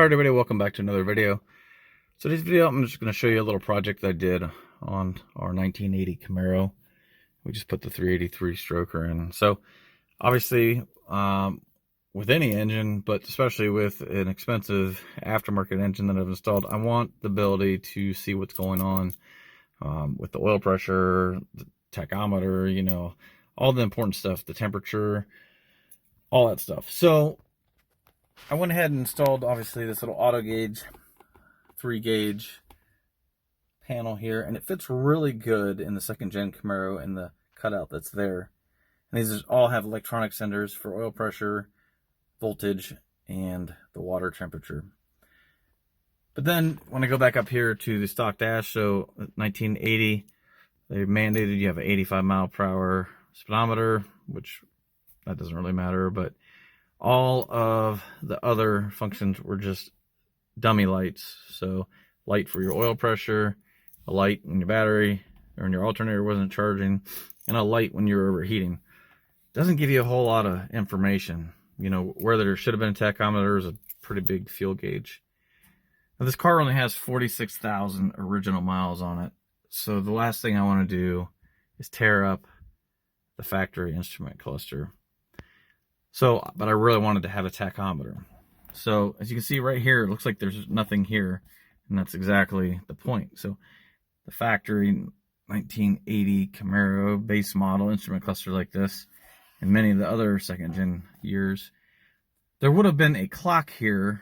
Hi everybody, welcome back to another video. So today's video, I'm just going to show you a little project I did on our 1980 Camaro. We just put the 383 stroker in. So obviously, with any engine, but especially with an expensive aftermarket engine that I've installed, I want the ability to see what's going on with the oil pressure, the tachometer, you know, all the important stuff, the temperature, all that stuff. So I went ahead and installed, obviously, this little auto gauge, 3-gauge panel here, and it fits really good in the second gen Camaro and the cutout that's there. And these all have electronic senders for oil pressure, voltage, and the water temperature. But then when I go back up here to the stock dash, so 1980, they mandated you have an 85 mile/hour speedometer, which that doesn't really matter, but all of the other functions were just dummy lights. So light for your oil pressure, a light when your battery or when your alternator wasn't charging, and a light when you're overheating. Doesn't give you a whole lot of information. You know, where there should have been a tachometer is a pretty big fuel gauge. Now this car only has 46,000 original miles on it. So the last thing I want to do is tear up the factory instrument cluster. So, but I really wanted to have a tachometer. So as you can see right here, it looks like there's nothing here, and that's exactly the point. So the factory 1980 Camaro base model instrument cluster like this, and many of the other second gen years, there would have been a clock here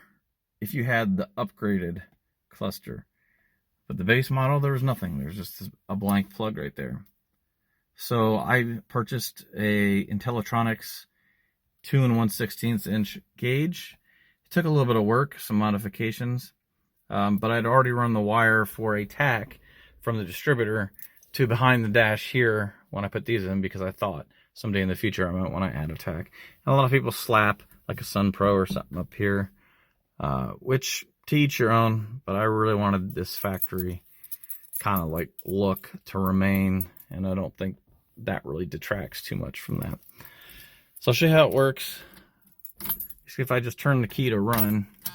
if you had the upgraded cluster. But the base model, there was nothing. There's just a blank plug right there. So I purchased a Intellitronix 2 1/16 inch gauge. It took a little bit of work, some modifications, but I'd already run the wire for a tack from the distributor to behind the dash here when I put these in, because I thought someday in the future I might want to add a tack. And a lot of people slap like a Sun Pro or something up here, which to each your own, but I really wanted this factory kind of like look to remain, and I don't think that really detracts too much from that. So I'll show you how it works. See, if I just turn the key to run, it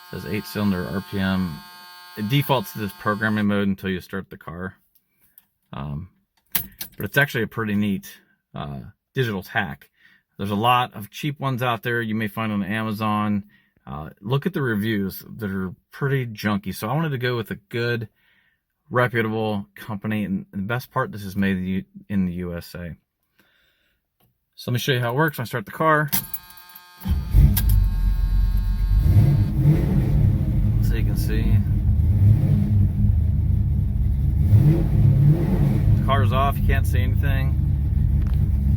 says 8-cylinder RPM. It defaults to this programming mode until you start the car. But it's actually a pretty neat digital tack. There's a lot of cheap ones out there you may find on Amazon. Look at the reviews that are pretty junky. So I wanted to go with a good, reputable company. And the best part, this is made in the USA. So let me show you how it works when I start the car. So you can see the car's off, you can't see anything.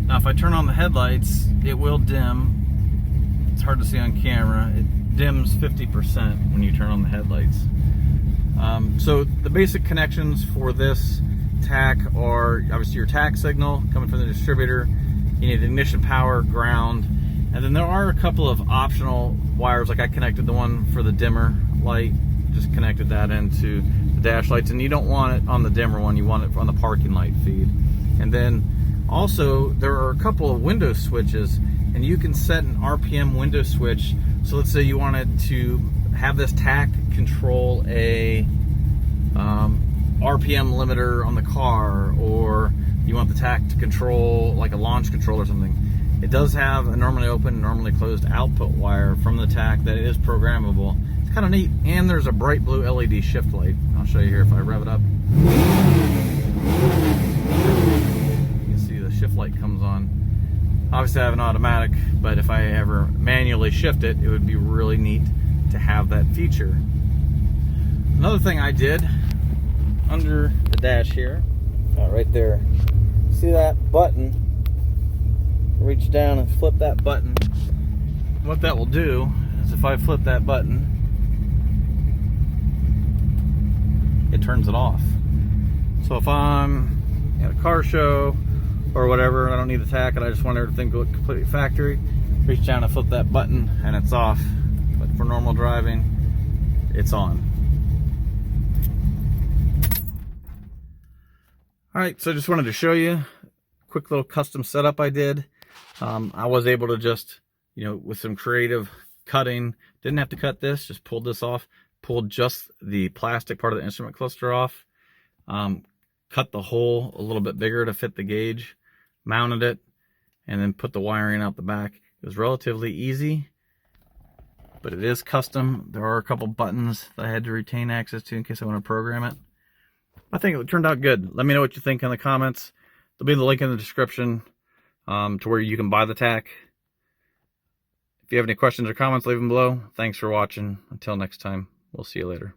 Now if I turn on the headlights, it will dim. It's hard to see on camera. It dims 50% when you turn on the headlights. So the basic connections for this tack are obviously your tack signal coming from the distributor. You need ignition power, ground, and then there are a couple of optional wires. Like I connected the one for the dimmer light, just connected that into the dash lights, and you don't want it on the dimmer one, you want it on the parking light feed. And then also there are a couple of window switches, and you can set an RPM window switch. So let's say you wanted to have this tack control a RPM limiter on the car, or you want the tack to control like a launch control or something. It does have a normally open, normally closed output wire from the tack that is programmable. It's kind of neat. And there's a bright blue LED shift light. I'll show you here if I rev it up. You can see the shift light comes on. Obviously I have an automatic, but if I ever manually shift it, it would be really neat to have that feature. Another thing I did under the dash here, right there, see that button? Reach down and flip that button. What that will do is if I flip that button, it turns it off. So if I'm at a car show or whatever, I don't need the tack and I just want everything to look completely factory, reach down and flip that button and it's off. But for normal driving, it's on. Alright, so I just wanted to show you a quick little custom setup I did. I was able to just, you know, with some creative cutting. Didn't have to cut this, just pulled this off. Pulled just the plastic part of the instrument cluster off. Cut the hole a little bit bigger to fit the gauge. Mounted it, and then put the wiring out the back. It was relatively easy, but it is custom. There are a couple buttons that I had to retain access to in case I want to program it. I think it turned out good. Let me know what you think in the comments. There'll be the link in the description to where you can buy the tack. If you have any questions or comments, leave them below. Thanks for watching. Until next time, we'll see you later.